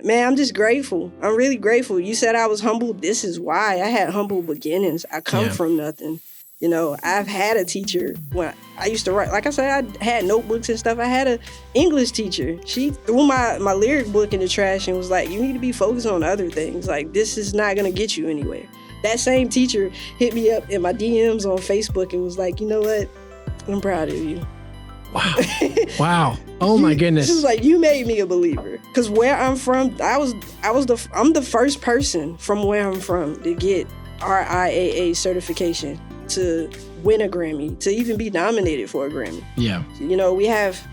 Man, I'm just grateful. I'm really grateful. You said I was humble. This is why. I had humble beginnings. I come from nothing. You know, I've had a teacher when I used to write. Like I said, I had notebooks and stuff. I had an English teacher. She threw my lyric book in the trash and was like, you need to be focused on other things. Like, this is not going to get you anywhere. That same teacher hit me up in my DMs on Facebook and was like, you know what? I'm proud of you. Wow. Wow. Oh my goodness. She was like, you made me a believer. Because where I'm from, I'm the first person from where I'm from to get RIAA certification, to win a Grammy, to even be nominated for a Grammy. Yeah. You know, we have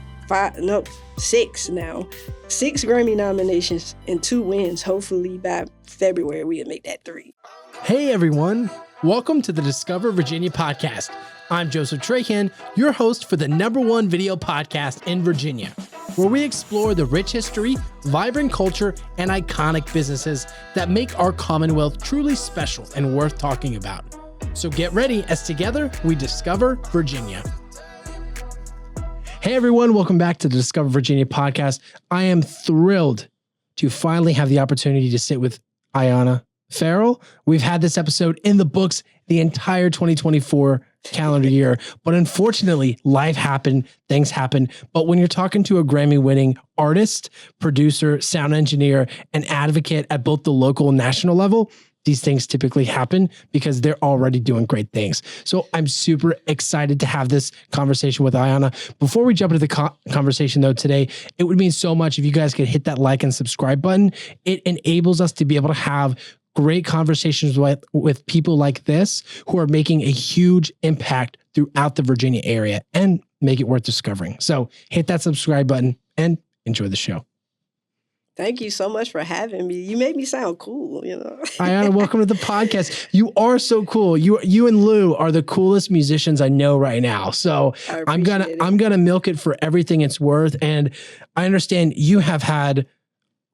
6 now. 6 Grammy nominations and 2 wins. Hopefully by February we'll make that 3. Hey everyone. Welcome to the Discover Virginia podcast. I'm Joseph Trahan, your host for the #1 video podcast in Virginia, where we explore the rich history, vibrant culture, and iconic businesses that make our Commonwealth truly special and worth talking about. So get ready as together we discover Virginia. Hey everyone, welcome back to the Discover Virginia podcast. I am thrilled to finally have the opportunity to sit with Iyana Ferrell. We've had this episode in the books the entire 2024 calendar year, but unfortunately life happened, things happen. But when you're talking to a Grammy-winning artist, producer, sound engineer, and advocate at both the local and national level, these things typically happen because they're already doing great things. So I'm super excited to have this conversation with Iyana. Before we jump into the conversation though today, it would mean so much if you guys could hit that like and subscribe button. It enables us to be able to have great conversations with people like this who are making a huge impact throughout the Virginia area and make it worth discovering. So hit that subscribe button and enjoy the show. Thank you so much for having me. You made me sound cool, you know. Iyana, welcome to the podcast. You are so cool. You and Lou are the coolest musicians I know right now. So I'm gonna milk it for everything it's worth. And I understand you have had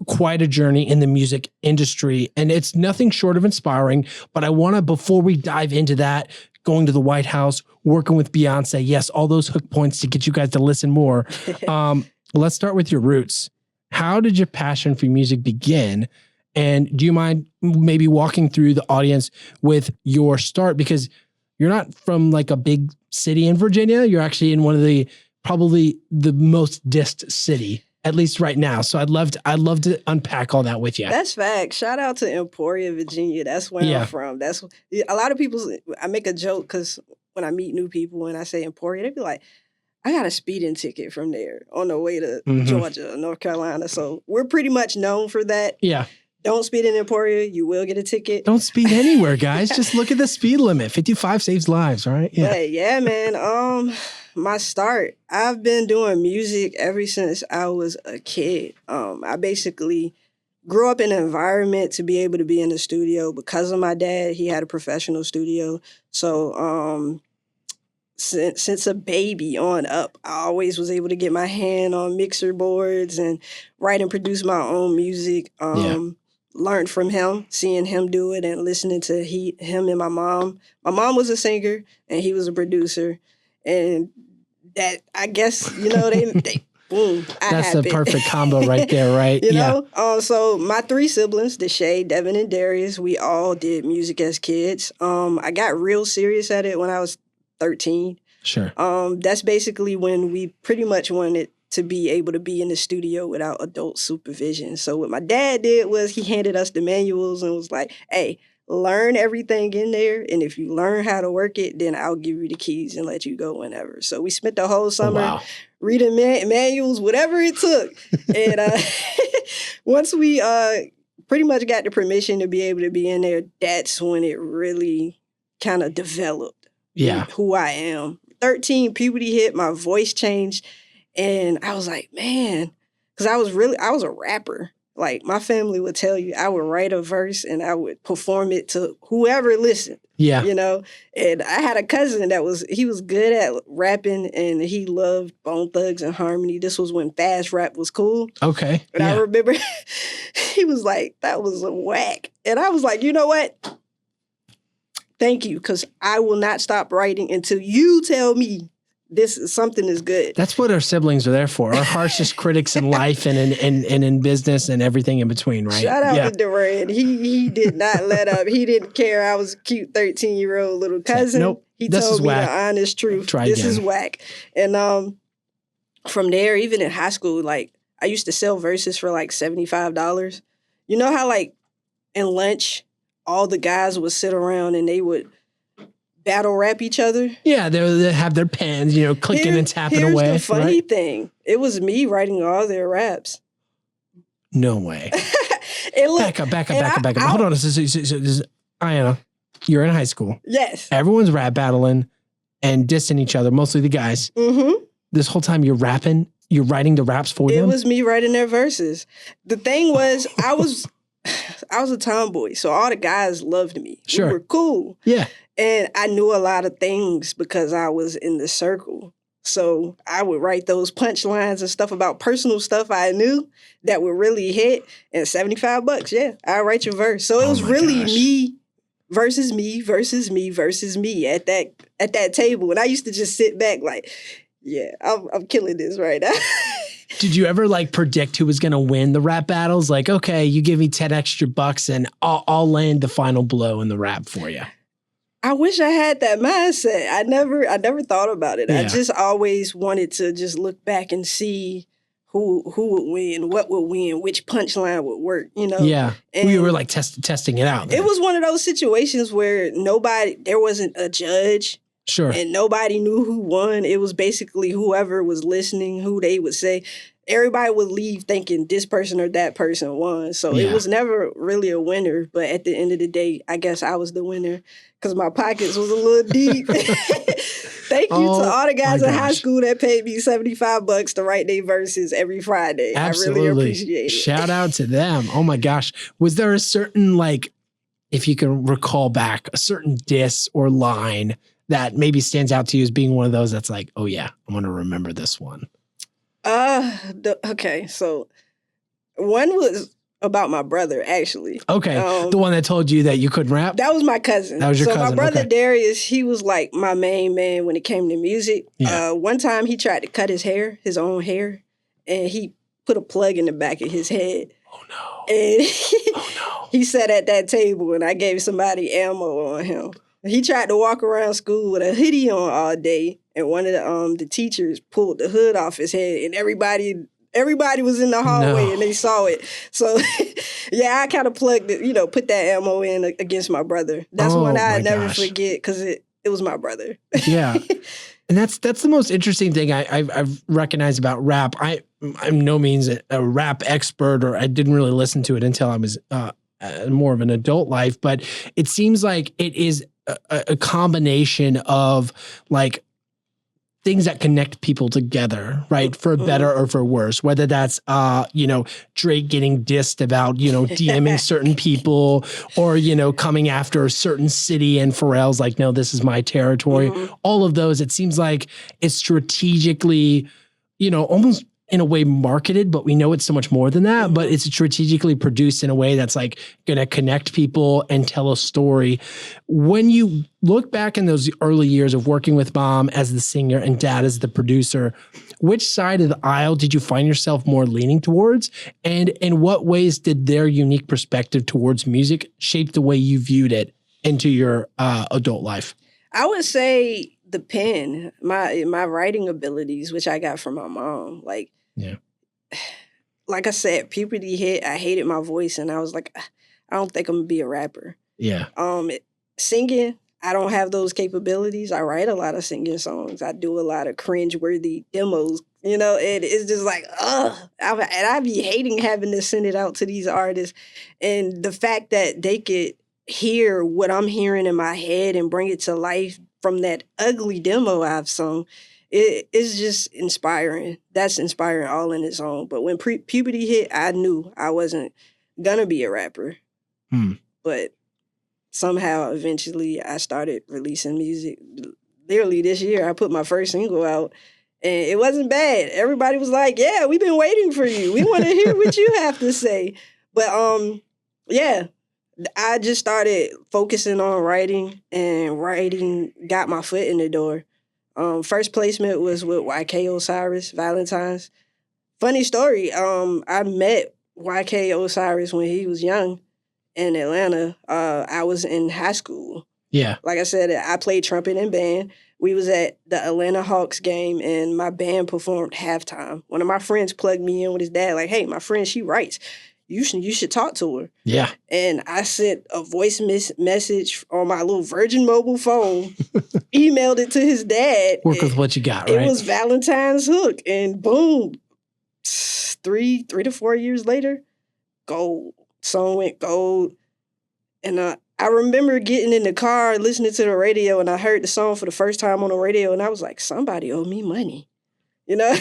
quite a journey in the music industry, and it's nothing short of inspiring. But I want to, before we dive into that, going to the White House, working with Beyonce, yes, all those hook points to get you guys to listen more. Let's start with your roots. How did your passion for music begin? And do you mind maybe walking through the audience with your start? Because you're not from like a big city in Virginia. You're actually in one of probably the most dissed city, at least right now. So I'd love to unpack all that with you. That's fact. Shout out to Emporia, Virginia. That's where I'm from. That's a lot of people. I make a joke because when I meet new people and I say Emporia, they be like, I got a speeding ticket from there on the way to Georgia, North Carolina. So we're pretty much known for that. Yeah. Don't speed in Emporia. You will get a ticket. Don't speed anywhere, guys. Just look at the speed limit. 55 saves lives, right? Yeah. But yeah, man. My start, I've been doing music ever since I was a kid. I basically grew up in an environment to be able to be in the studio because of my dad. He had a professional studio. So, since a baby on up, I always was able to get my hand on mixer boards and write and produce my own music. Learned from him, seeing him do it and listening to him and my mom. My mom was a singer and he was a producer. And that, I guess, you know, they boom. That's the perfect combo right there, right? You know? So my 3 siblings, Deshae, Devin, and Darius, we all did music as kids. I got real serious at it when I was 13. Sure. That's basically when we pretty much wanted to be able to be in the studio without adult supervision. So what my dad did was he handed us the manuals and was like, hey, learn everything in there. and if you learn how to work it, then I'll give you the keys and let you go whenever. So we spent the whole summer reading manuals, whatever it took. And once we pretty much got the permission to be able to be in there, that's when it really kind of developed. Who I am. 13, puberty hit, my voice changed, and I was like, man, because I was a rapper. Like, my family would tell you I would write a verse and I would perform it to whoever listened. Yeah. You know? And I had a cousin he was good at rapping and he loved Bone Thugs and Harmony. This was when fast rap was cool. Okay. And I remember he was like, that was a whack. And I was like, you know what? Thank you, because I will not stop writing until you tell me something is good. That's what our siblings are there for. Our harshest critics in life and in business and everything in between, right? Shout out to Duran. He did not let up. He didn't care. I was a cute 13-year-old little cousin. Nope. He This told is me whack. the honest truth. Try this again. is whack. And from there, even in high school, like I used to sell verses for like $75. You know how like in lunch, all the guys would sit around and they would battle rap each other? Yeah, they have their pens, clicking and tapping here's away. Here's the funny right? thing. It was me writing all their raps. No way. Back up. I- Hold on. This is Iyana, you're in high school. Yes. Everyone's rap battling and dissing each other, mostly the guys. Mm-hmm. This whole time you're rapping, you're writing the raps for them? It was me writing their verses. The thing was, I was a tomboy, so all the guys loved me. Sure. We were cool. Yeah. And I knew a lot of things because I was in the circle. So I would write those punchlines and stuff about personal stuff I knew that would really hit. And $75, yeah, I'll write your verse. So it was really me versus me versus me versus me at that table. And I used to just sit back like, yeah, I'm killing this right now. Did you ever like predict who was going to win the rap battles? Like, okay, you give me 10 extra bucks and I'll land the final blow in the rap for you. I wish I had that mindset. I never thought about it. Yeah. I just always wanted to just look back and see who would win, what would win, which punchline would work, Yeah. And we were like testing it out. It was one of those situations where there wasn't a judge. Sure. And nobody knew who won. It was basically whoever was listening, who they would say. Everybody would leave thinking this person or that person won. So it was never really a winner. But at the end of the day, I guess I was the winner because my pockets was a little deep. Thank you to all the guys in high school that paid me $75 to write their verses every Friday. Absolutely. I really appreciate it. Shout out to them. Oh my gosh. Was there a certain, like, if you can recall back, a certain diss or line that maybe stands out to you as being one of those that's like, oh yeah, I'm going to remember this one? Okay, so one was about my brother, actually. Okay, the one that told you that you couldn't rap? That was my cousin. That was your cousin, So my brother okay. Darius, he was like my main man when it came to music. Yeah. One time he tried to cut his own hair, and he put a plug in the back of his head. Oh no. And Oh no. he sat at that table, and I gave somebody ammo on him. He tried to walk around school with a hoodie on all day, and one of the teachers pulled the hood off his head, and everybody was in the hallway and they saw it. So, yeah, I kind of plugged it, put that ammo in against my brother. That's one I'd never forget because it was my brother. Yeah. And that's the most interesting thing I've recognized about rap. I'm no means a rap expert, or I didn't really listen to it until I was more of an adult life, but it seems like it is a combination of like things that connect people together, right? For better or for worse, whether that's, Drake getting dissed about, DMing certain people or, coming after a certain city and Pharrell's like, no, this is my territory. Mm-hmm. All of those, it seems like it's strategically, almost in a way marketed, but we know it's so much more than that, but it's strategically produced in a way that's like going to connect people and tell a story. When you look back in those early years of working with mom as the singer and dad as the producer, which side of the aisle did you find yourself more leaning towards? And in what ways did their unique perspective towards music shape the way you viewed it into your adult life? I would say the pen, my writing abilities, which I got from my mom. Like I said, puberty hit. I hated my voice, and I was like, I don't think I'm gonna be a rapper. Yeah. Singing, I don't have those capabilities. I write a lot of singing songs. I do a lot of cringe-worthy demos. And it's just like, and I be hating having to send it out to these artists. And the fact that they could hear what I'm hearing in my head and bring it to life from that ugly demo I've sung, it's just inspiring. That's inspiring all in its own. But when puberty hit, I knew I wasn't gonna be a rapper. But somehow, eventually, I started releasing music. Literally this year, I put my first single out, and it wasn't bad. Everybody was like, yeah, we've been waiting for you. We want to hear what you have to say. But yeah, I just started focusing on writing, and writing got my foot in the door. First placement was with K Osiris, Valentine's. Funny story, I met K Osiris when he was young in Atlanta. I was in high school. Yeah. Like I said, I played trumpet in band. We was at the Atlanta Hawks game, and my band performed halftime. One of my friends plugged me in with his dad, like, hey, my friend, she writes. You should talk to her. Yeah. And I sent a voice message on my little Virgin mobile phone, emailed it to his dad. Work with what you got, right? It was Valentine's Hook, and boom, 3 to 4 years later, gold. Song went gold. And I remember getting in the car, listening to the radio, and I heard the song for the first time on the radio, and I was like, somebody owe me money. You know?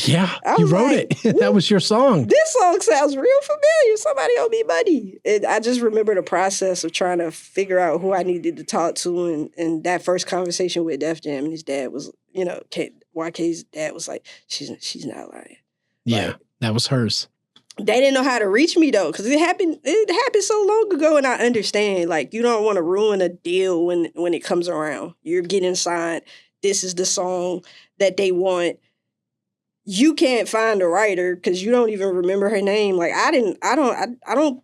Yeah, you wrote like, it. That was your song. This song sounds real familiar. Somebody owe me money. And I just remember the process of trying to figure out who I needed to talk to. And that first conversation with Def Jam, and his dad was, YK's dad was like, she's not lying. Yeah, like, that was hers. They didn't know how to reach me though, because it happened so long ago, and I understand. Like, you don't want to ruin a deal when it comes around. You're getting signed. This is the song that they want. You can't find a writer because you don't even remember her name. Like, I don't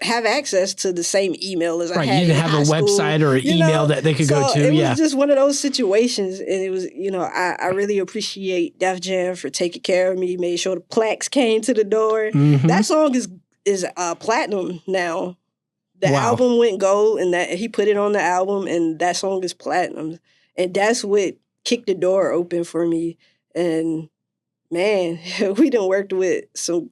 have access to the same email as I had. You didn't have a website or an email that they could go to. It was just one of those situations, and it was, I really appreciate Def Jam for taking care of me. Made sure the plaques came to the door. Mm-hmm. That song is platinum now. The album went gold, and that he put it on the album, and that song is platinum, and that's what kicked the door open for me. And man, we done worked with some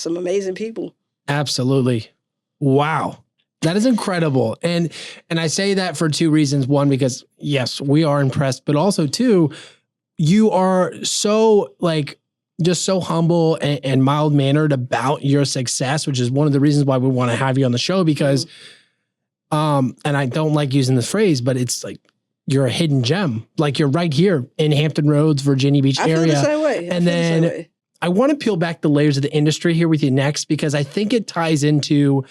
amazing people. Absolutely. Wow. That is incredible. And I say that for two reasons. One, because yes, we are impressed, but also two, you are so just so humble and mild-mannered about your success, which is one of the reasons why we want to have you on the show, because, and I don't like using this phrase, but it's like, you're a hidden gem. Like, you're right here in Hampton Roads, Virginia Beach area. I feel the same way. And then I want to peel back the layers of the industry here with you next, because I think it ties into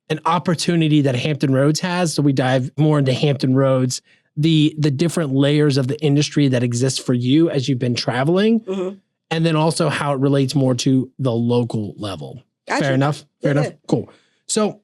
an opportunity that Hampton Roads has. So we dive more into Hampton Roads, the different layers of the industry that exist for you as you've been traveling, mm-hmm. and then also how it relates more to the local level. Gotcha. Fair enough? Fair enough? Cool. So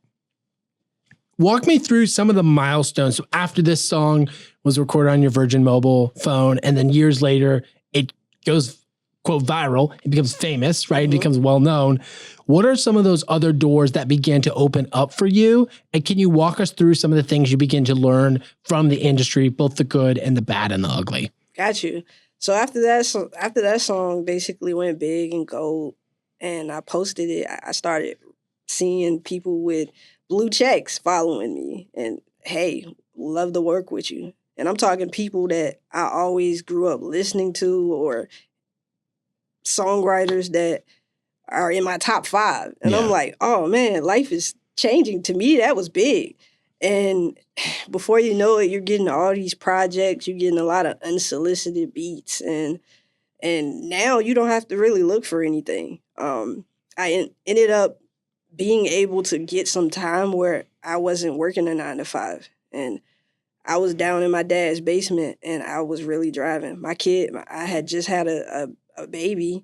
walk me through some of the milestones. So after this song was recorded on your Virgin mobile phone, and then years later, it goes, quote, viral, it becomes famous, right? Mm-hmm. It becomes well-known. What are some of those other doors that began to open up for you? And can you walk us through some of the things you begin to learn from the industry, both the good and the bad and the ugly? Got you. So after that song basically went big and gold, and I posted it, I started seeing people with blue checks following me, and hey, love to work with you. And I'm talking people that I always grew up listening to, or songwriters that are in my top 5. And I'm like, oh man, life is changing. To me, that was big. And before you know it, you're getting all these projects, you're getting a lot of unsolicited beats, and now you don't have to really look for anything. I ended up being able to get some time where I wasn't working a 9 to 5, and I was down in my dad's basement, and I was really driving. My kid, I had just had a baby.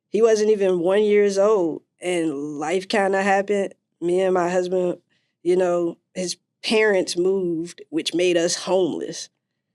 He wasn't even 1 year old, and life kind of happened. Me and my husband, his parents moved, which made us homeless.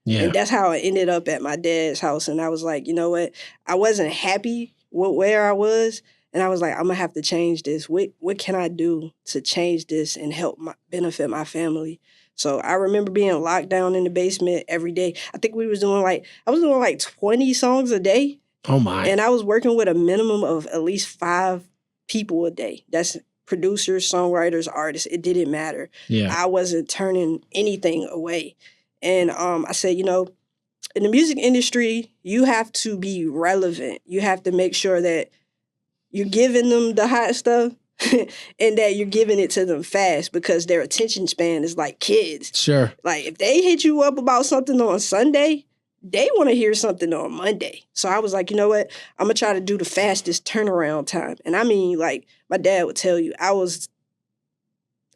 Yeah. And that's how I ended up at my dad's house. And I was like, you know what? I wasn't happy with where I was. And I was like, I'm going to have to change this. What can I do to change this and help benefit my family? So I remember being locked down in the basement every day. I think I was doing 20 songs a day. Oh my. And I was working with a minimum of at least 5 people a day. That's producers, songwriters, artists. It didn't matter. Yeah. I wasn't turning anything away. And I said, in the music industry, you have to be relevant. You have to make sure that you're giving them the hot stuff and that you're giving it to them fast, because their attention span is like kids. Sure. Like, if they hit you up about something on Sunday, they want to hear something on Monday. So I was like, you know what? I'm going to try to do the fastest turnaround time. And I mean, like, my dad would tell you, I was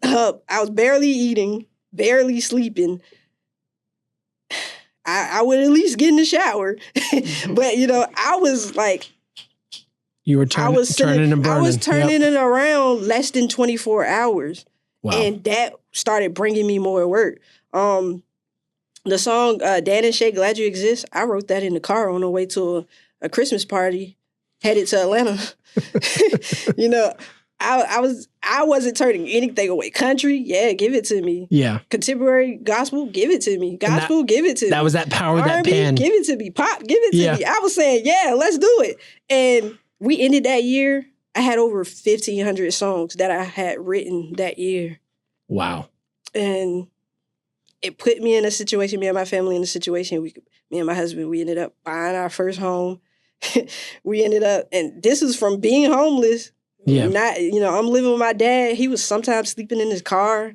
up. I was barely eating, barely sleeping. I would at least get in the shower. But, you know, I was like, You were turning and burning. I was turning it around less than 24 hours. Wow. And that started bringing me more work. The song Dan and Shay, Glad You Exist, I wrote that in the car on the way to a Christmas party headed to Atlanta. You know, I wasn't turning anything away. Country, yeah, give it to me. Yeah. Contemporary gospel, give it to me. Gospel, give it to me. That was that power of that R&B, pen. give it to me. Pop, give it to me. I was saying, yeah, let's do it. And we ended that year. I had over 1,500 songs that I had written that year. Wow. And it put me in a situation, me and my family in a situation. Me and my husband, we ended up buying our first home. We ended up, and this is from being homeless. Yeah. Not, you know, I'm living with my dad. He was sometimes sleeping in his car.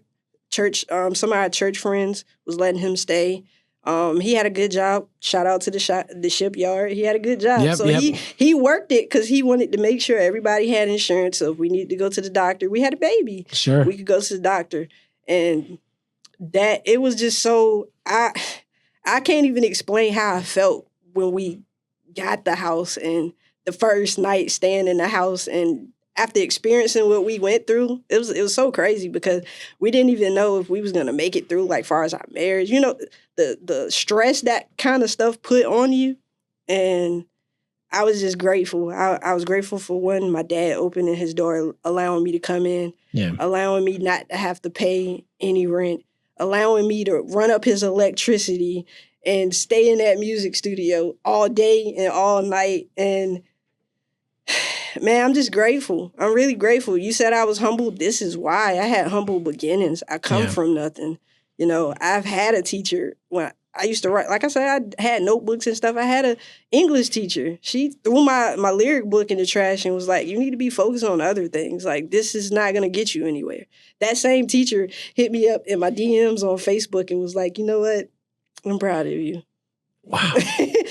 Church, some of our church friends was letting him stay. He had a good job. Shout out to the shipyard. He had a good job. He worked it because he wanted to make sure everybody had insurance. So if we needed to go to the doctor, we had a baby. Sure. We could go to the doctor. And that, it was just so, I can't even explain how I felt when we got the house and the first night staying in the house, and after experiencing what we went through, it was so crazy because we didn't even know if we was gonna make it through, like far as our marriage. You know, the stress that kind of stuff put on you. And I was just grateful. I was grateful for one, my dad opening his door, allowing me to come in, allowing me not to have to pay any rent, allowing me to run up his electricity and stay in that music studio all day and all night. And man, I'm just grateful. I'm really grateful. You said I was humble. This is why. I had humble beginnings. I come from nothing. You know, I've had a teacher when I used to write. Like I said, I had notebooks and stuff. I had an English teacher. She threw my lyric book in the trash and was like, you need to be focused on other things. Like, this is not going to get you anywhere. That same teacher hit me up in my DMs on Facebook and was like, you know what? I'm proud of you. Wow.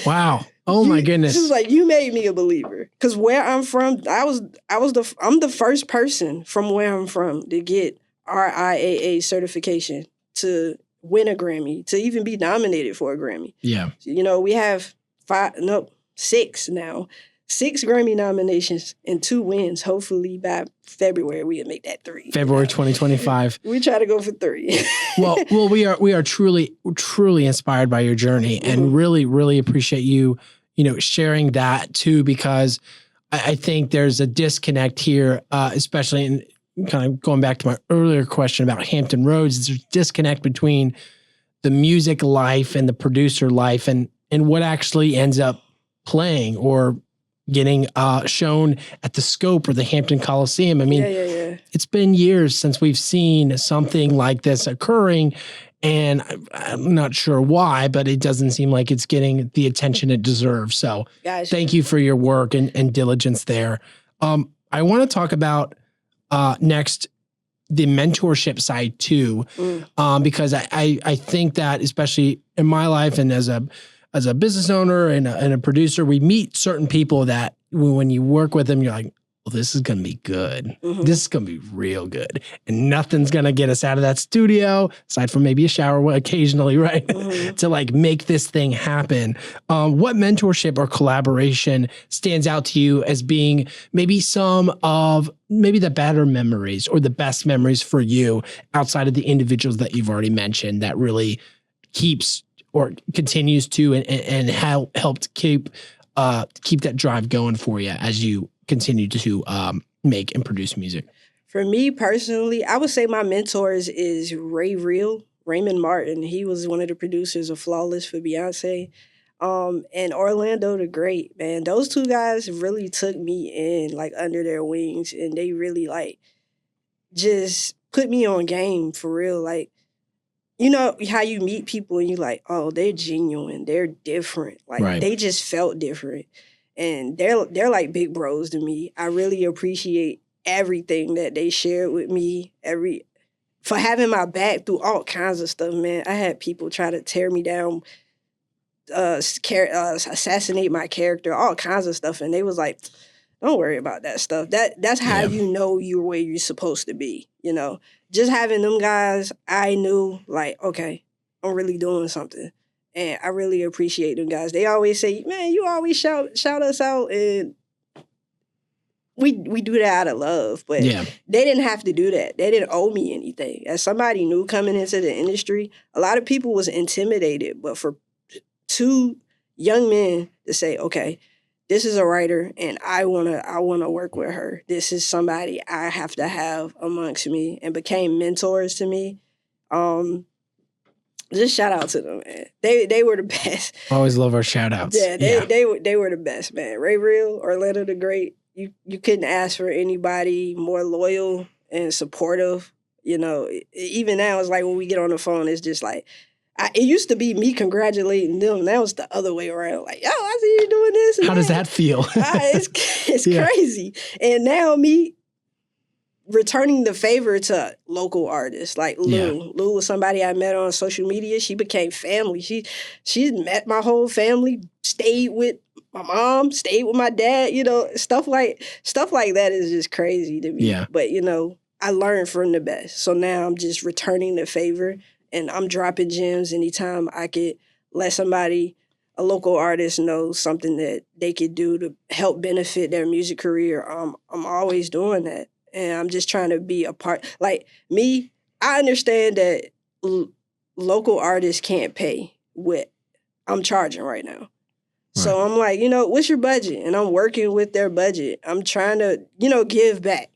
Wow. Oh my goodness. She was like, you made me a believer. Because where I'm from, I'm the first person from where I'm from to get RIAA certification, to win a Grammy, to even be nominated for a Grammy. Yeah. You know, we have 6 now. 6 Grammy nominations and 2 wins. Hopefully by February we'll make that 3. February 2025. We try to go for 3. well, we are truly inspired by your journey, and really appreciate you sharing that too, because I think there's a disconnect here, especially in kind of going back to my earlier question about Hampton Roads. There's a disconnect between the music life and the producer life, and what actually ends up playing or getting shown at the Scope or the Hampton Coliseum. I mean, It's been years since we've seen something like this occurring, and I'm not sure why, but it doesn't seem like it's getting the attention it deserves. So thank you for your work and diligence there. I want to talk about next the mentorship side too, because I think that, especially in my life and as a business owner and a producer, we meet certain people that when you work with them, you're like, well, this is going to be good. This is going to be real good. And nothing's going to get us out of that studio, aside from maybe a shower occasionally, right? To like make this thing happen. What mentorship or collaboration stands out to you as being maybe some of the better memories or the best memories for you outside of the individuals that you've already mentioned that really keeps or continues to and helped keep that drive going for you as you continue to make and produce music? For me personally, I would say my mentors is Raymond Martin. He was one of the producers of Flawless for Beyonce. And Orlando the Great, man. Those 2 guys really took me in like under their wings, and they really like just put me on game for real. Like, you know how you meet people and you like, oh, they're genuine, they're different. Like they just felt different. And they're like big bros to me. I really appreciate everything that they shared with me, for having my back through all kinds of stuff, man. I had people try to tear me down, assassinate my character, all kinds of stuff. And they was like, don't worry about that stuff. That's how you know you're where you're supposed to be, you know. Just having them guys, I knew like, okay, I'm really doing something. And I really appreciate them guys. They always say, man, you always shout us out. And we do that out of love. But Yeah. they didn't have to do that. They didn't owe me anything. As somebody new coming into the industry, a lot of people was intimidated. But for two young men to say, okay, this is a writer and I wanna work with her. This is somebody I have to have amongst me, and became mentors to me. Just shout out to them, man. They were the best. Always love our shout outs. Yeah, they were the best, man. Ray Real, Orlando the Great. You couldn't ask for anybody more loyal and supportive. You know, even now it's like when we get on the phone, it's just like, it used to be me congratulating them. Now it's the other way around. Like, yo, I see you doing this. And How does that feel? It's crazy. And now me returning the favor to local artists like Lou. Yeah. Lou was somebody I met on social media. She became family. She met my whole family, stayed with my mom, stayed with my dad. You know, stuff like that is just crazy to me. Yeah. But, you know, I learned from the best. So now I'm just returning the favor. And I'm dropping gems anytime I could let somebody, a local artist, know something that they could do to help benefit their music career. I'm always doing that. And I'm just trying to be a part. Like me, I understand that local artists can't pay what I'm charging right now. Right. So I'm like, you know, what's your budget? And I'm working with their budget. I'm trying to, you know, give back.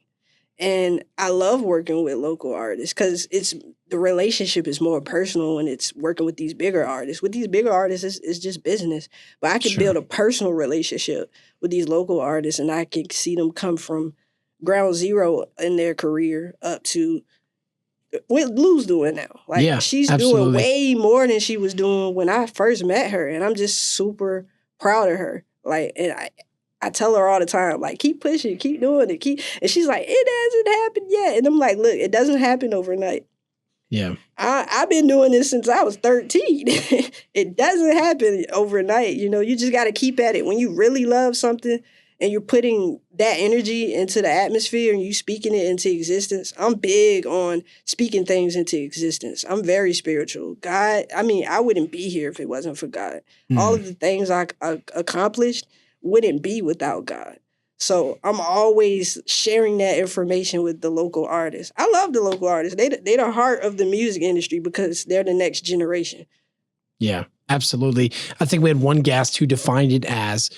And I love working with local artists because the relationship is more personal when it's working with these bigger artists. With these bigger artists, it's just business. But I can build a personal relationship with these local artists, and I can see them come from ground zero in their career up to what Lou's doing now. Like she's doing way more than she was doing when I first met her, and I'm just super proud of her. Like, and I tell her all the time, like, keep pushing, keep doing it, and she's like, it hasn't happened yet. And I'm like, look, it doesn't happen overnight. Yeah. I've been doing this since I was 13. It doesn't happen overnight. You know, you just got to keep at it. When you really love something and you're putting that energy into the atmosphere and you speaking it into existence. I'm big on speaking things into existence. I'm very spiritual. God, I mean, I wouldn't be here if it wasn't for God. All of the things I accomplished wouldn't be without God. So I'm always sharing that information with the local artists. I love the local artists. They the heart of the music industry because they're the next generation. Yeah, absolutely. I think we had one guest who defined it as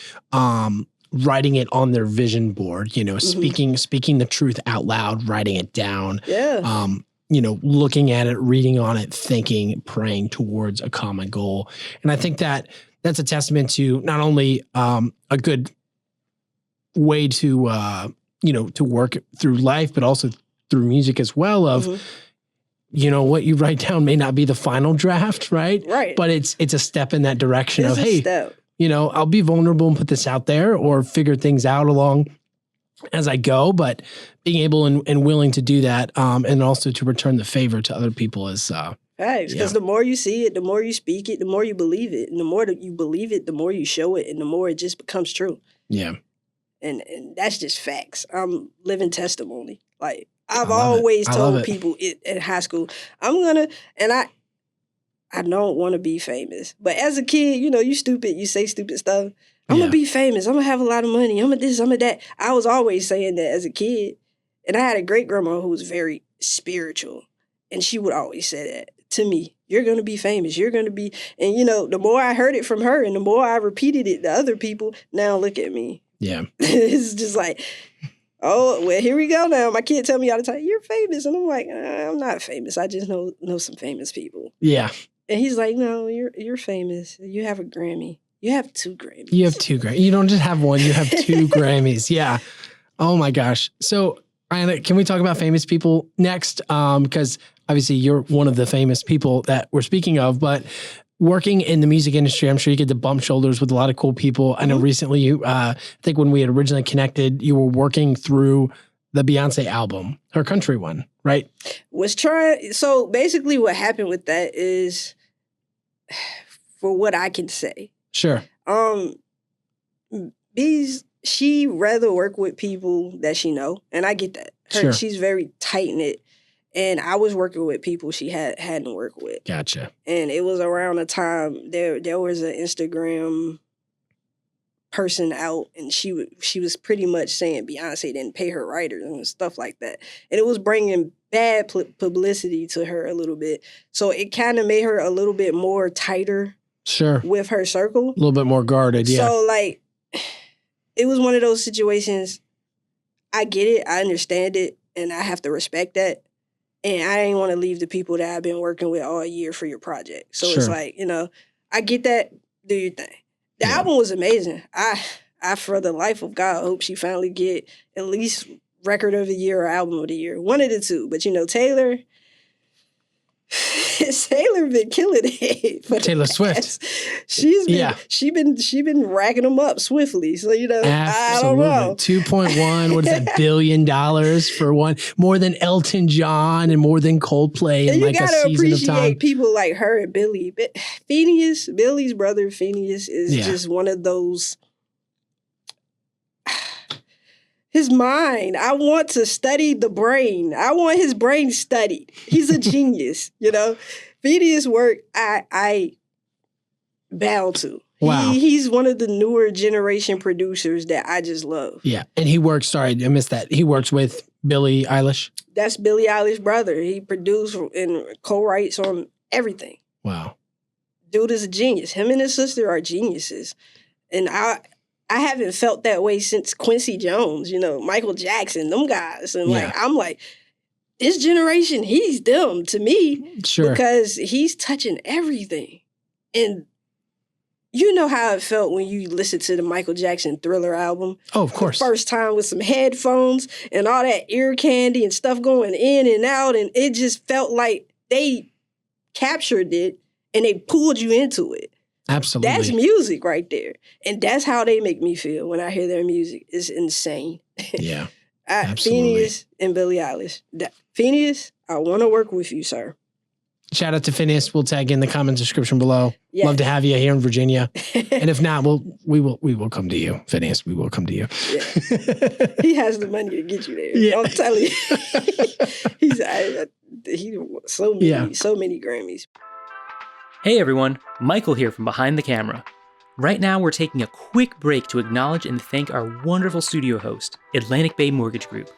writing it on their vision board, you know, speaking the truth out loud, writing it down. Yeah. You know, looking at it, reading on it, thinking, praying towards a common goal. And I think that that's a testament to not only a good way to, you know, to work through life, but also through music as well of, you know, what you write down may not be the final draft, right? Right. But it's a step in that direction It's of, a hey, step. You know, I'll be vulnerable and put this out there or figure things out along as I go, but being able and willing to do that and also to return the favor to other people is Facts, because the more you see it, the more you speak it, the more you believe it. And the more that you believe it, the more you show it, and the more it just becomes true. Yeah. And that's just facts. I'm living testimony. Like, I've always told people in high school, I'm going to, and I don't want to be famous. But as a kid, you know, you stupid, you say stupid stuff. I'm going to be famous. I'm going to have a lot of money. I'm going to this, I'm going to that. I was always saying that as a kid. And I had a great grandma who was very spiritual. And she would always say that to me. You're going to be famous. You're going to be, and you know, the more I heard it from her and the more I repeated it to other people, now look at me. Yeah. It's just like, oh, well, here we go now. My kid tell me all the time, you're famous. And I'm like, I'm not famous. I just know some famous people. Yeah. And he's like, no, you're famous. You have a Grammy. You have 2 Grammys. You have 2 Grammys. You don't just have one. You have 2 Grammys. Yeah. Oh my gosh. So, Iyana, can we talk about famous people next? Because obviously you're one of the famous people that we're speaking of, but working in the music industry, I'm sure you get to bump shoulders with a lot of cool people. I know recently you, I think when we had originally connected, you were working through the Beyonce album, her country one, right? So basically what happened with that is, for what I can say. Sure. She rather work with people that she know, and I get that. She's very tight-knit, And I was working with people she hadn't worked with. Gotcha. And it was around the time there was an Instagram person out, and she was pretty much saying Beyonce didn't pay her writers and stuff like that. And it was bringing bad publicity to her a little bit. So it kind of made her a little bit more tighter with her circle. A little bit more guarded, yeah. So, like, it was one of those situations, I get it, I understand it, and I have to respect that. And I ain't want to leave the people that I've been working with all year for your project. So it's like, you know, I get that, do your thing. The album was amazing. I, for the life of God, hope she finally get at least record of the year or album of the year. One of the two. But, you know, Taylor been killing it. Taylor Swift. She been racking them up swiftly. So, you know, absolutely. I don't know. 2.1, what is that, $1 billion for one? More than Elton John and more than Coldplay in like a season of time. You gotta appreciate people like her and Billie. But Billie's brother, Phineas, is just one of those. His mind. I want to study the brain. I want his brain studied. He's a genius, you know. Phineas' work, I bow to. Wow. He's one of the newer generation producers that I just love. Yeah. And he works, sorry, I missed that. He works with Billie Eilesh. That's Billie Eilish's brother. He produced and co-writes on everything. Wow. Dude is a genius. Him and his sister are geniuses. And I haven't felt that way since Quincy Jones, you know, Michael Jackson, them guys. And like, I'm like, this generation, he's them to me. Sure. Because he's touching everything. And you know how it felt when you listened to the Michael Jackson Thriller album. Oh, of course. The first time with some headphones and all that ear candy and stuff going in and out. And it just felt like they captured it and they pulled you into it. Absolutely. That's music right there. And that's how they make me feel when I hear their music. It's insane. Yeah. Absolutely. Phineas and Billie Eilish. Phineas, I want to work with you, sir. Shout out to Phineas. We'll tag in the comment description below. Yeah. Love to have you here in Virginia. And if not, we will come to you, Phineas. We will come to you. Yeah. He has the money to get you there. Yeah. I'm telling you. He so many Grammys. Hey everyone, Michael here from Behind the Camera. Right now we're taking a quick break to acknowledge and thank our wonderful studio host, Atlantic Bay Mortgage Group.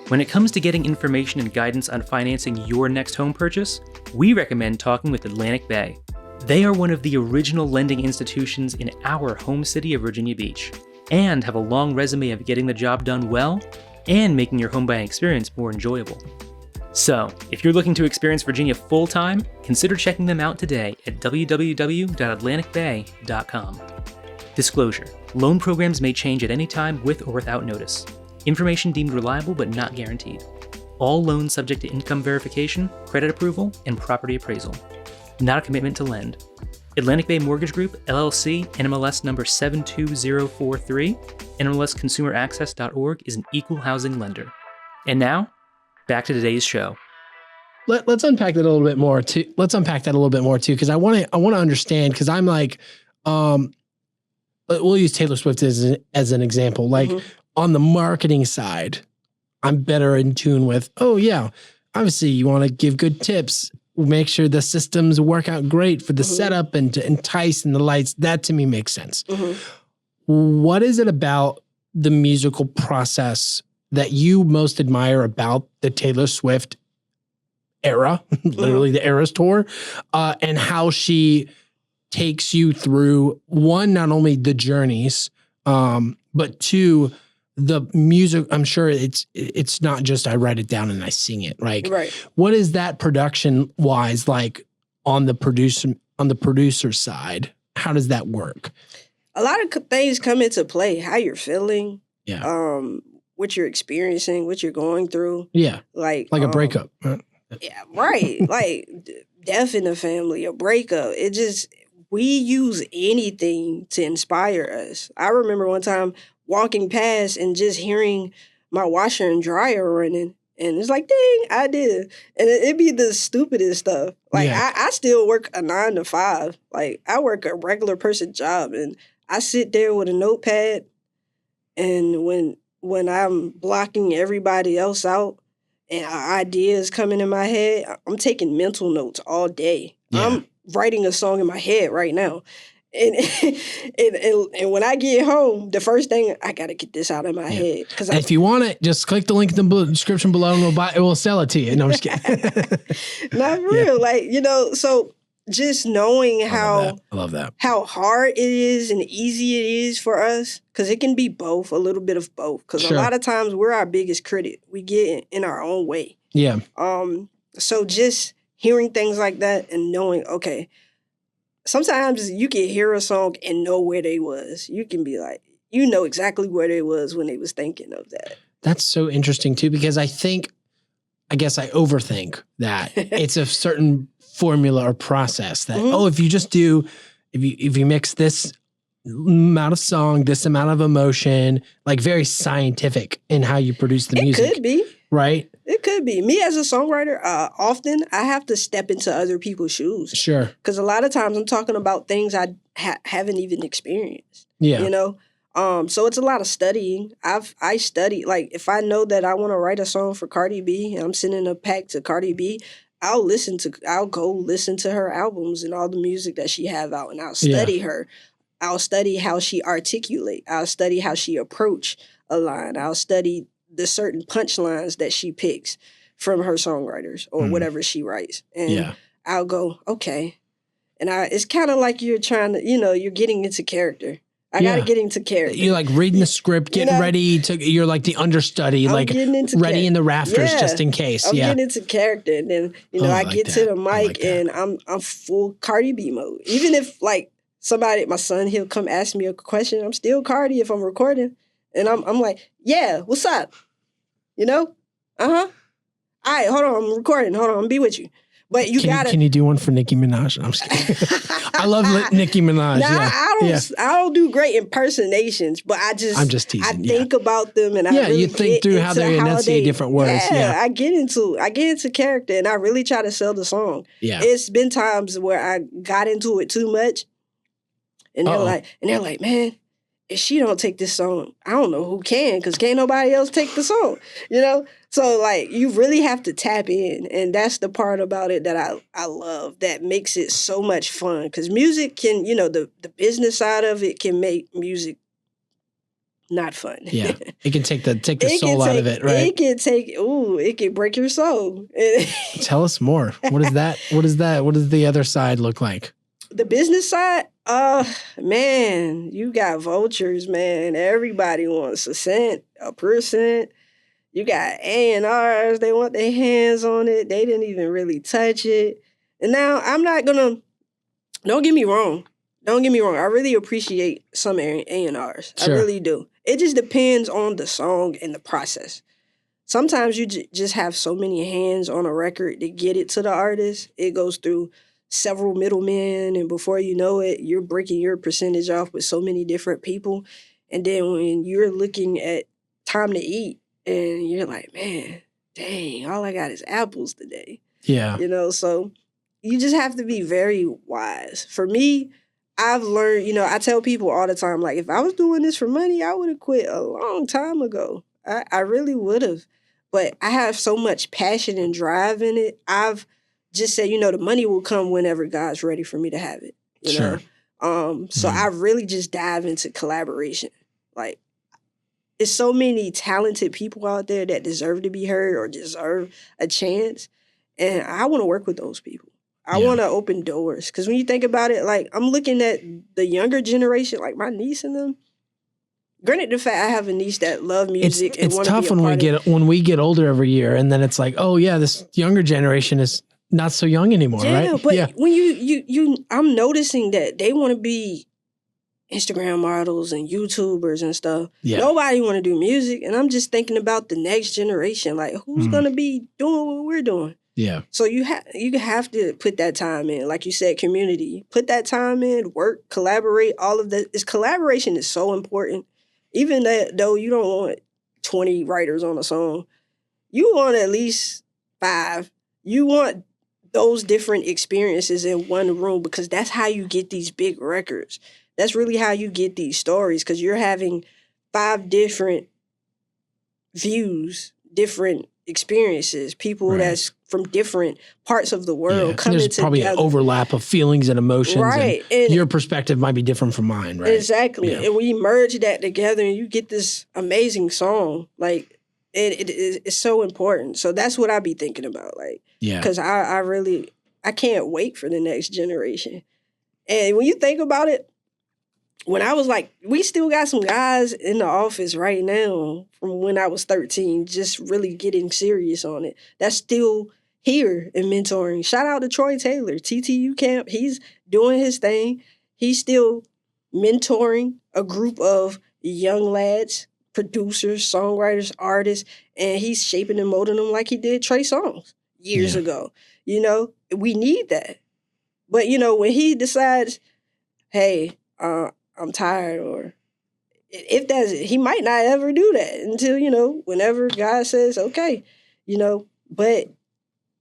When it comes to getting information and guidance on financing your next home purchase, we recommend talking with Atlantic Bay. They are one of the original lending institutions in our home city of Virginia Beach, and have a long resume of getting the job done well and making your home buying experience more enjoyable. So, if you're looking to experience Virginia full-time, consider checking them out today at www.atlanticbay.com. Disclosure: loan programs may change at any time with or without notice. Information deemed reliable but not guaranteed. All loans subject to income verification, credit approval, and property appraisal. Not a commitment to lend. Atlantic Bay Mortgage Group, LLC, NMLS number 72043, NMLSconsumeraccess.org is an equal housing lender. And now, back to today's show. Let's unpack that a little bit more too. Because I want to understand, because I'm like, we'll use Taylor Swift as an example. Like on the marketing side, I'm better in tune with, obviously you want to give good tips, make sure the systems work out great for the setup and to entice and the lights. That to me makes sense. What is it about the musical process that you most admire about the Taylor Swift era, literally the Eras Tour, and how she takes you through, one, not only the journeys, but two, the music? I'm sure it's not just I write it down and I sing it. Right. What is that production wise like on the producer side? How does that work? A lot of things come into play. How you're feeling. Yeah. What you're experiencing, what you're going through. Yeah. Like a breakup. Right? Yeah, right. Like death in the family, a breakup. We use anything to inspire us. I remember one time walking past and just hearing my washer and dryer running. And it's like, dang, I did. And it'd be the stupidest stuff. Like, I still work a 9 to 5. Like, I work a regular person job. And I sit there with a notepad. And when I'm blocking everybody else out, and ideas coming in my head, I'm taking mental notes all day. Yeah. I'm writing a song in my head right now. And, and when I get home, the first thing, I got to get this out of my head. Because if you want it, just click the link in the description below and we'll sell it to you. No, I'm just kidding. Not real. Like, you know, so just knowing I love that. how hard it is and easy it is for us, because it can be both, a little bit of both. Because Sure. a lot of times we're our biggest critic. We get in our own way. Yeah. So just hearing things like that and knowing, okay, sometimes you can hear a song and know where they was. You can be like, you know exactly where they was when they was thinking of that. That's so interesting too, because I guess I overthink that. It's a certain formula or process that, if you mix this amount of song, this amount of emotion, like very scientific in how you produce the music. It could be. Right? It could be. Me as a songwriter, often I have to step into other people's shoes. Sure. Because a lot of times I'm talking about things I haven't even experienced. Yeah. You know? So it's a lot of studying. I study, like if I know that I want to write a song for Cardi B and I'm sending a pack to Cardi B, I'll go listen to her albums and all the music that she have out, and I'll study her. I'll study how she articulate. I'll study how she approach a line. I'll study the certain punchlines that she picks from her songwriters or whatever she writes. And I'll go, okay. And it's kind of like you're trying to, you're getting into character. I got to get into character. You're like reading the script, getting ready you're like the understudy, like ready in the rafters just in case. I'm getting into character. And then, I get to the mic and I'm full Cardi B mode. Even if like my son, he'll come ask me a question. I'm still Cardi if I'm recording. And I'm like, yeah, what's up? All right, hold on, I'm recording. Hold on, I'm be with you. But Can you do one for Nicki Minaj? I'm just kidding. I love Nicki Minaj. I don't do great impersonations, but I'm just teasing. I think about them and I really you think through how they enunciate different words. Yeah, I get into character and I really try to sell the song. Yeah, it's been times where I got into it too much, and they're like, man, if she don't take this song, I don't know who can, because can't nobody else take the song, So, like, you really have to tap in, and that's the part about it that I love that makes it so much fun, because music can, the business side of it can make music not fun. Yeah, it can take the soul out of it, right? It can break your soul. Tell us more. What is that? What does the other side look like? The business side, man, you got vultures, man. Everybody wants a cent, a percent. You got A&Rs, they want their hands on it. They didn't even really touch it. And now I'm not gonna, don't get me wrong. I really appreciate some A&Rs. Sure. I really do. It just depends on the song and the process. Sometimes you just have so many hands on a record to get it to the artist. It goes through several middlemen, and before you know it, you're breaking your percentage off with so many different people. And then when you're looking at time to eat, and you're like, man, dang, all I got is apples today. Yeah. So you just have to be very wise. For me, I've learned, I tell people all the time, like, if I was doing this for money, I would have quit a long time ago. I really would have. But I have so much passion and drive in it. I've just said, the money will come whenever God's ready for me to have it. Sure. So I really just dive into collaboration. Like, there's so many talented people out there that deserve to be heard or deserve a chance. And I want to work with those people. I want to open doors. Because when you think about it, like, I'm looking at the younger generation, like my niece and them. Granted, the fact I have a niece that love music. It's tough when we get older every year. And then it's like, oh, yeah, this younger generation is not so young anymore, right? But when I'm noticing that they want to be Instagram models and YouTubers and stuff. Yeah. Nobody want to do music. And I'm just thinking about the next generation. Like, who's going to be doing what we're doing? Yeah. So you have to put that time in. Like you said, community. Put that time in, work, collaborate, all of that. Collaboration is so important. Even though you don't want 20 writers on a song, you want at least 5. You want those different experiences in one room, because that's how you get these big records. That's really how you get these stories, because you're having 5 different views, different experiences, people Right. that's from different parts of the world And coming there's together. probably an overlap of feelings and emotions. Right. And And your perspective might be different from mine, right? exactly. Yeah. And we merge that together and you get this amazing song. Like, it's so important. So that's what I be thinking about. Like, Yeah. because I can't wait for the next generation. And when you think about it, when I was like, we still got some guys in the office right now from when I was 13, just really getting serious on it. That's still here in mentoring. Shout out to Troy Taylor, TTU camp. He's doing his thing. He's still mentoring a group of young lads, producers, songwriters, artists, and he's shaping and molding them like he did Trey Songz years ago. You know, we need that. But, you know, when he decides, hey, I'm tired, or if that's it, he might not ever do that until, you know, whenever God says, okay, you know, but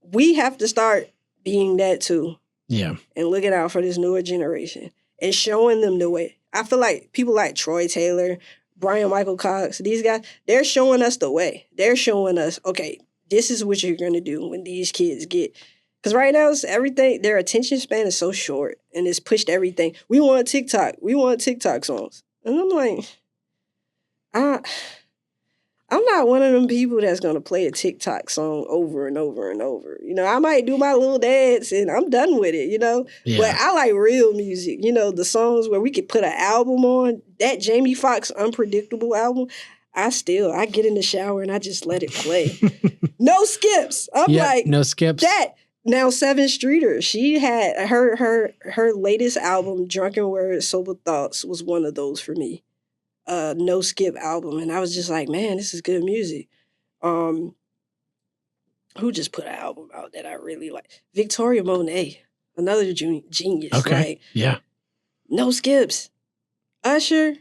we have to start being that too. Yeah. And looking out for this newer generation and showing them the way. I feel like people like Troy Taylor, Brian Michael Cox, these guys, they're showing us the way. They're showing us, okay, this is what you're going to do when these kids get. Because right now, it's everything, their attention span is so short and it's pushed everything. We want TikTok. We want TikTok songs. And I'm like, I'm not one of them people that's going to play a TikTok song over and over and over. You know, I might do my little dance and I'm done with it, you know. Yeah. But I like real music. You know, the songs where we could put an album on. That Jamie Foxx Unpredictable album, I get in the shower and I just let it play. No skips. I'm like, no skips. That. Now, Seven Streeter, she had her latest album, Drunken Words, Sober Thoughts, was one of those for me. No skip album. And I was just like, man, this is good music. Who just put an album out that I really like? Victoria Monet, another genius. Okay. Like, yeah. No skips. Usher,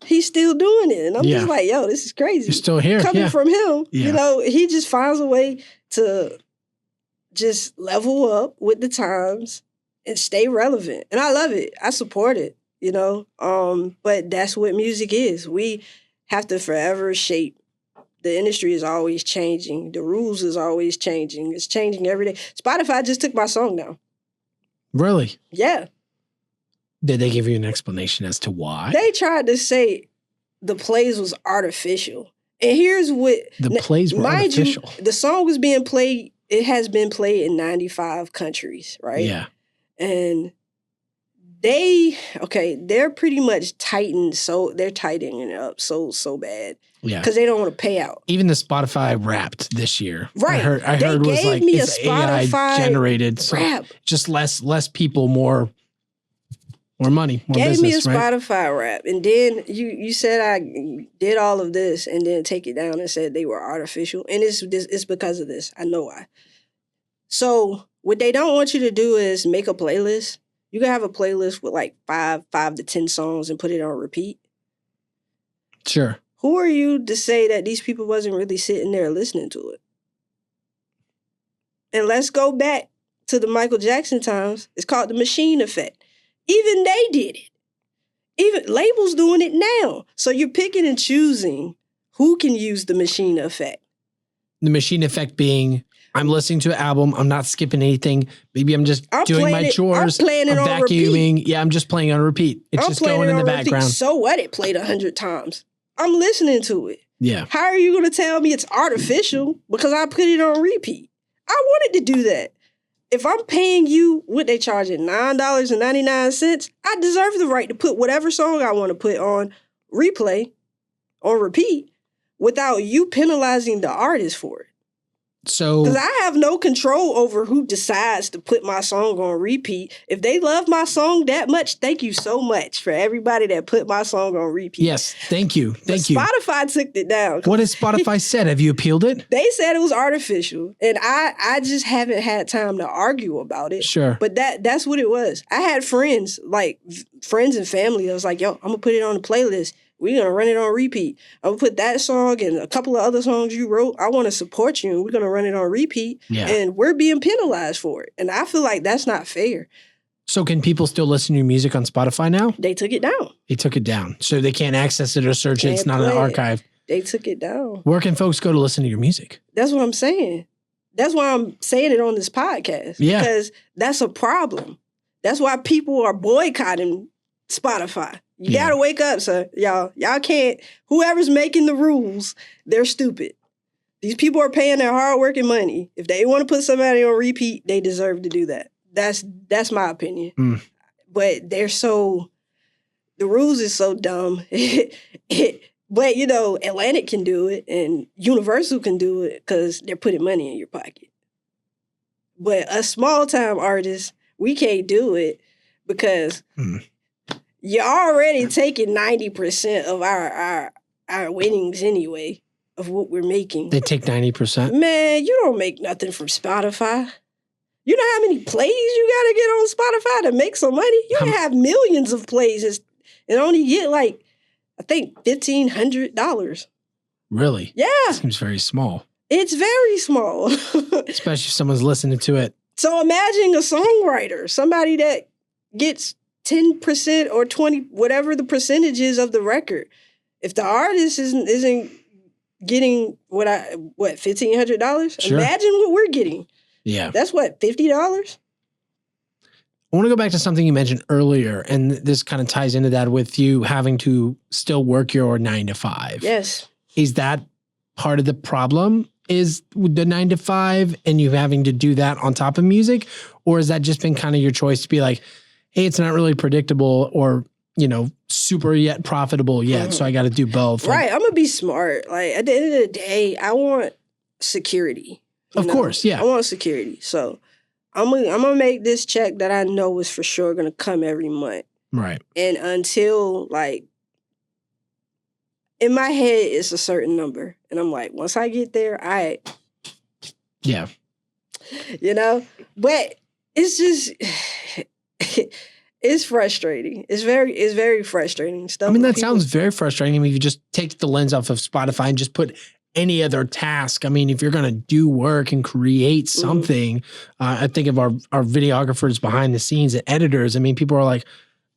he's still doing it. And I'm just like, yo, this is crazy. You're still here. Coming from him, Yeah. you know, he just finds a way to just level up with the times and stay relevant. And I love it. I support it, you know. But that's what music is. We have to forever shape. The industry is always changing. The rules is always changing. It's changing every day. Spotify just took my song down. Really? Yeah. Did they give you an explanation as to why? They tried to say the plays was artificial. And here's what... The plays were artificial. The song was being played... It has been played in 95 countries, right? Yeah. And they're pretty much they're tightening it up so bad. Yeah. Because they don't want to pay out. Even the Spotify Wrapped this year. Right. I heard was like me it's a Spotify AI generated. So rap. just less people, more money, more Gave business, me a right? Spotify rap. And then you said I did all of this and then take it down and said they were artificial. And it's because of this. I know why. So what they don't want you to do is make a playlist. You can have a playlist with like 5 to 10 songs and put it on repeat. Sure. Who are you to say that these people wasn't really sitting there listening to it? And let's go back to the Michael Jackson times. It's called the machine effect. Even they did it. Even labels doing it now. So you're picking and choosing who can use the machine effect. The machine effect being, I'm listening to an album. I'm not skipping anything. Maybe I'm just doing my chores. I'm playing it on vacuuming. repeat. Yeah, I'm just playing on repeat. It's just going in the background. Repeat. So what? It played 100 times. I'm listening to it. Yeah. How are you going to tell me it's artificial because I put it on repeat? I wanted to do that. If I'm paying you what they charge at $9.99, I deserve the right to put whatever song I want to put on replay, on repeat, without you penalizing the artist for it. So, because I have no control over who decides to put my song on repeat. If they love my song that much, thank you so much for everybody that put my song on repeat. Yes, thank you. Thank you. Spotify took it down. What has Spotify said? Have you appealed it? They said it was artificial. And I just haven't had time to argue about it. Sure. But that's what it was. I had friends, like friends and family. I was like, yo, I'm going to put it on the playlist. We're going to run it on repeat. I'm going to put that song and a couple of other songs you wrote. I want to support you, and we're going to run it on repeat. Yeah. And we're being penalized for it. And I feel like that's not fair. So can people still listen to your music on Spotify now? They took it down. They took it down. So they can't access it or search it. It's not an archive. They took it down. Where can folks go to listen to your music? That's what I'm saying. That's why I'm saying it on this podcast. Yeah. Because that's a problem. That's why people are boycotting Spotify. You gotta wake up, sir. Y'all can't, whoever's making the rules, they're stupid. These people are paying their hard-working money. If they want to put somebody on repeat, they deserve to do that. That's my opinion. But the rules is so dumb. But, Atlantic can do it and Universal can do it because they're putting money in your pocket. But us small-time artists, we can't do it because you're already taking 90% of our winnings anyway of what we're making. They take 90%? Man, you don't make nothing from Spotify. You know how many plays you got to get on Spotify to make some money? You can have millions of plays and only get I think $1,500. Really? Yeah. Seems very small. It's very small. Especially if someone's listening to it. So imagine a songwriter, somebody that gets 10% or 20, whatever the percentage is of the record. If the artist isn't getting $1,500? Sure. Imagine what we're getting. Yeah. That's what, $50? I want to go back to something you mentioned earlier, and this kind of ties into that with you having to still work your 9 to 5. Yes. Is that part of the problem? Is the 9 to 5 and you having to do that on top of music? Or has that just been kind of your choice to be like, hey, it's not really predictable or, super yet profitable yet, so I got to do both? Right. I'm going to be smart. At the end of the day, I want security. Of course, yeah. I want security. So I'm gonna make this check that I know is for sure gonna come every month. Right. And until in my head it's a certain number. And I'm like, once I get there, yeah. But it's just it's frustrating. It's very frustrating stuff. That sounds very frustrating. If you just take the lens off of Spotify and just put any other task. If you're going to do work and create something, I think of our videographers behind the scenes and editors. People are like,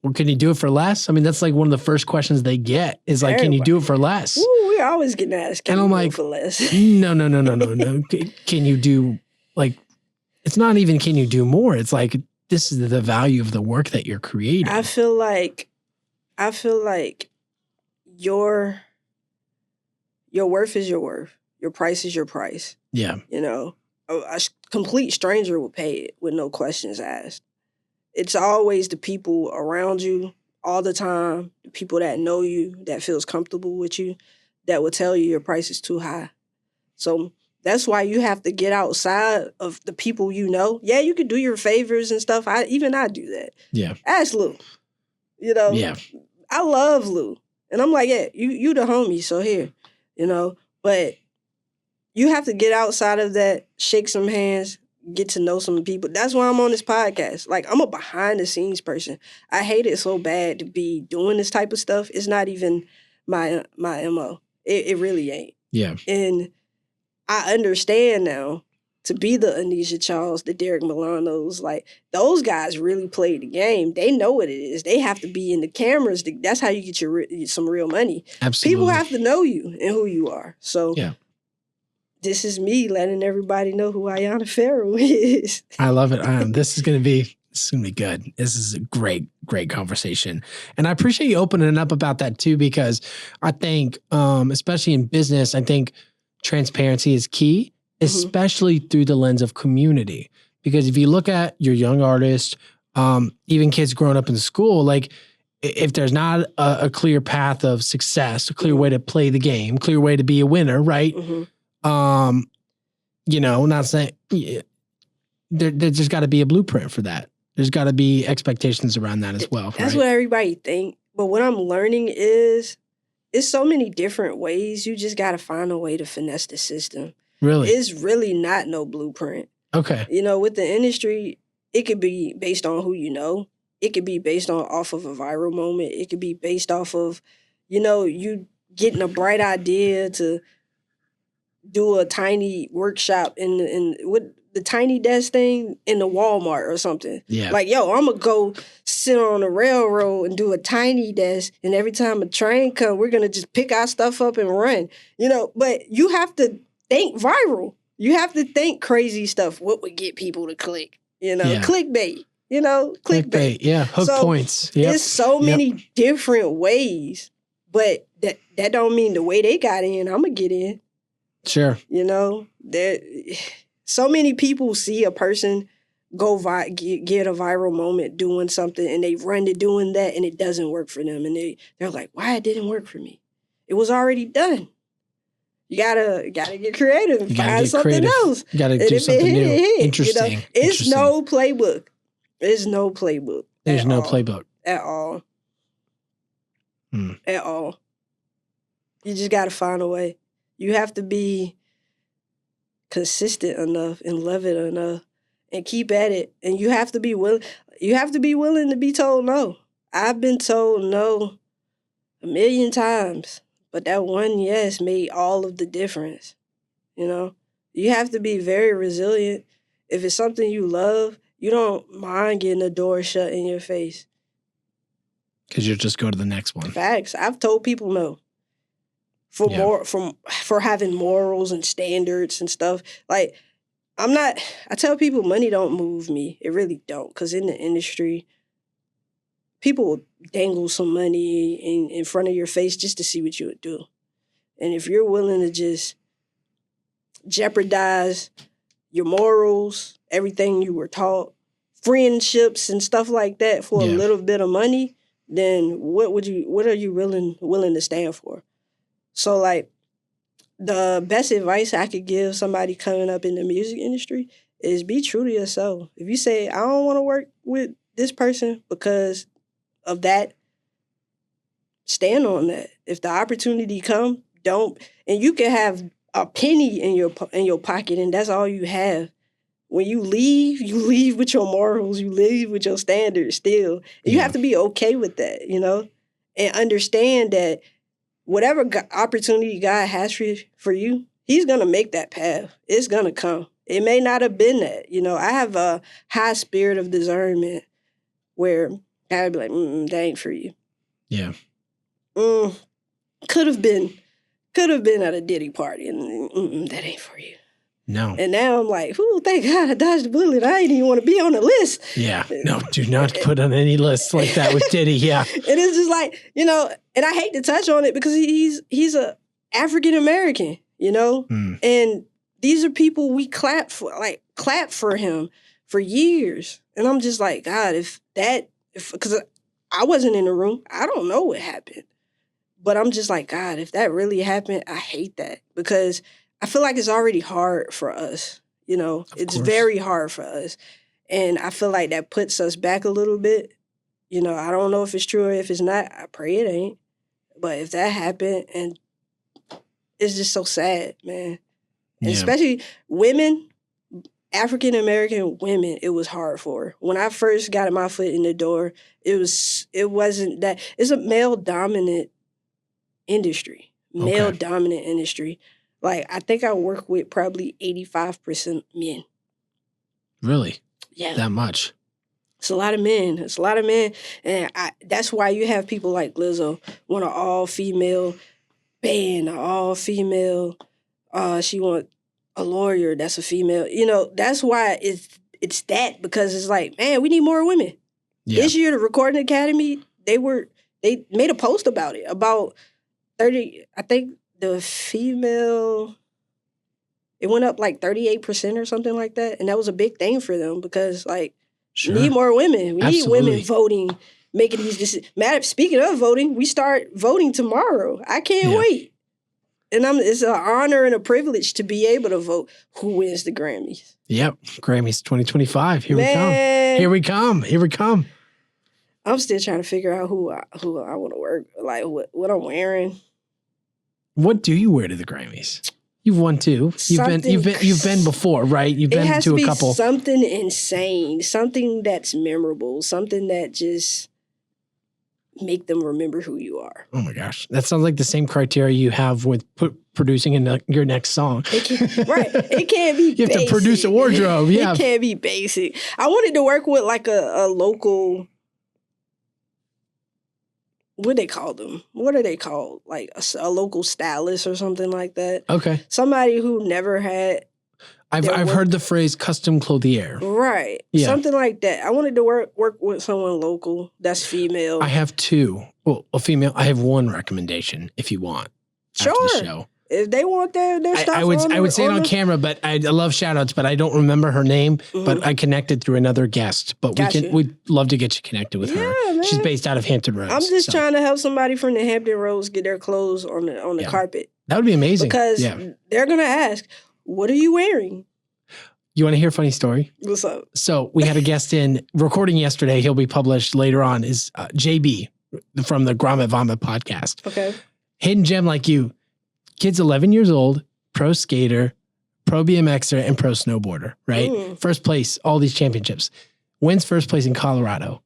well, can you do it for less? That's one of the first questions they get is can you do it for less? Ooh, we're always getting asked, can you do it for less? No. Can you do, it's not even can you do more? It's this is the value of the work that you're creating. I feel like your worth is your worth. Your price is your price. Yeah. A complete stranger will pay it with no questions asked. It's always the people around you all the time, the people that know you, that feels comfortable with you, that will tell you your price is too high. So that's why you have to get outside of the people you know. Yeah, you can do your favors and stuff. I do that. Yeah. Ask Lou. Yeah. I love Lou. And I'm like, yeah, you the homie, so here. But you have to get outside of that, shake some hands, get to know some people. That's why I'm on this podcast. I'm a behind the scenes person. I hate it so bad to be doing this type of stuff. It's not even my MO. It really ain't. Yeah. And I understand now to be the Anisha Charles, the Derek Milanos, those guys really play the game. They know what it is. They have to be in the cameras. That's how you get some real money. Absolutely. People have to know you and who you are. So yeah. This is me letting everybody know who Iyana Ferrell is. I love it. This is going to be good. This is a great conversation. And I appreciate you opening up about that too, because I think, especially in business, I think transparency is key, especially through the lens of community. Because if you look at your young artists, even kids growing up in school, if there's not a clear path of success, a clear way to play the game, clear way to be a winner, right? Not saying there's just got to be a blueprint for that. There's got to be expectations around that as well. That's what everybody think. But what I'm learning is it's so many different ways. You just got to find a way to finesse the system. Really? It's really not no blueprint. Okay. With the industry, it could be based on who you know. It could be based off of a viral moment. It could be based off of, you getting a bright idea to do a tiny workshop in what the tiny desk thing in the Walmart or something. Yeah. Like, yo, I'm going to go sit on the railroad and do a tiny desk. And every time a train comes, we're going to just pick our stuff up and run. You know, but you have to think viral. You have to think crazy stuff. What would get people to click? You know, clickbait. You know, clickbait. Yeah, hook points. There's so many different ways. But that don't mean the way they got in, I'm going to get in. Sure. You know, so many people see a person get a viral moment doing something and they run to doing that and it doesn't work for them. And they're like, why it didn't work for me? It was already done. You gotta get creative and find something else. You gotta do something new. Interesting. You know, it's no playbook. There's no playbook. There's no playbook. At all. At all. You just gotta find a way. You have to be consistent enough and love it enough and keep at it. And you have to be willing. You have to be willing to be told no. I've been told no 1,000,000 times, but that one yes made all of the difference. You know, you have to be very resilient. If it's something you love, you don't mind getting the door shut in your face. Because you'll just go to the next one. Facts. I've told people no. For having morals and standards and stuff. Like, I tell people money don't move me. It really don't. Because in the industry, people will dangle some money in front of your face just to see what you would do. And if you're willing to just jeopardize your morals, everything you were taught, friendships and stuff like that for a little bit of money, then what are you willing to stand for? So, like, the best advice I could give somebody coming up in the music industry is be true to yourself. If you say, I don't want to work with this person because of that, stand on that. If the opportunity comes, don't. And you can have a penny in your pocket, and that's all you have. When you leave with your morals, you leave with your standards still. You have to be okay with that, you know, and understand that whatever opportunity God has for you, he's going to make that path. It's going to come. It may not have been that. You know, I have a high spirit of discernment where I'd be like, that ain't for you. Yeah. Could have been at a Diddy party, and that ain't for you. No. And now I'm like, thank God I dodged the bullet. I didn't even want to be on the list. Yeah. No, do not put on any list like that with Diddy. Yeah. And it's just like, you know, and I hate to touch on it because he's a African American, you know? And these are people we clap for him for years. And I'm just like, God, because I wasn't in the room, I don't know what happened. But I'm just like, God, if that really happened, I hate that because I feel like it's already hard for us, you know? It's very hard for us. And I feel like that puts us back a little bit. You know, I don't know if it's true or if it's not. I pray it ain't. But if that happened, and it's just so sad, man. And especially women, African-American women, it was hard for. When I first got my foot in the door, it wasn't that. It's a male-dominant industry. Male-dominant industry. Like, I think I work with probably 85% men. Really? Yeah. That much? It's a lot of men. It's a lot of men. And that's why you have people like Lizzo want an all-female band, an all-female. She want a lawyer that's a female. You know, that's why it's that, because it's like, man, we need more women. Yeah. This year, the Recording Academy, they made a post about it, about 30, I think, the female, it went up like 38% or something like that. And that was a big thing for them because, like, we need more women. We need women voting, making these decisions. Speaking of voting, we start voting tomorrow. I can't wait. And it's an honor and a privilege to be able to vote who wins the Grammys. Yep. Grammys 2025. Here we come. I'm still trying to figure out who I want to work, like what I'm wearing. What do you wear to the Grammys? You've won too. You've been before, right? You've been to a couple. It has to be something insane, something that's memorable, something that just make them remember who you are. Oh my gosh. That sounds like the same criteria you have with producing your next song. It can't be You have to produce a wardrobe. Yeah. It can't be basic. I wanted to work with like a local, what they call them? What are they called? Like a local stylist or something like that. Okay. Somebody who never had. I've heard the phrase custom clothier. Right. Yeah. Something like that. I wanted to work with someone local that's female. I have two. Well, a female. I have one recommendation if you want. Sure. After the show. If they want their stuff, I would say it on camera, but I love Shoutouts, but I don't remember her name. But I connected through another guest. But we'd love to get you connected with her. Man. She's based out of Hampton Roads. I'm just trying to help somebody from the Hampton Roads get their clothes on the carpet. That would be amazing. Because they're gonna ask, "What are you wearing?" You want to hear a funny story? What's up? So we had a guest in recording yesterday. He'll be published later on. Is JB from the Grammy Vomit podcast. Okay. Hidden gem like you. Kid's 11 years old, pro skater, pro BMXer, and pro snowboarder, right? First place, all these championships. Wins first place in Colorado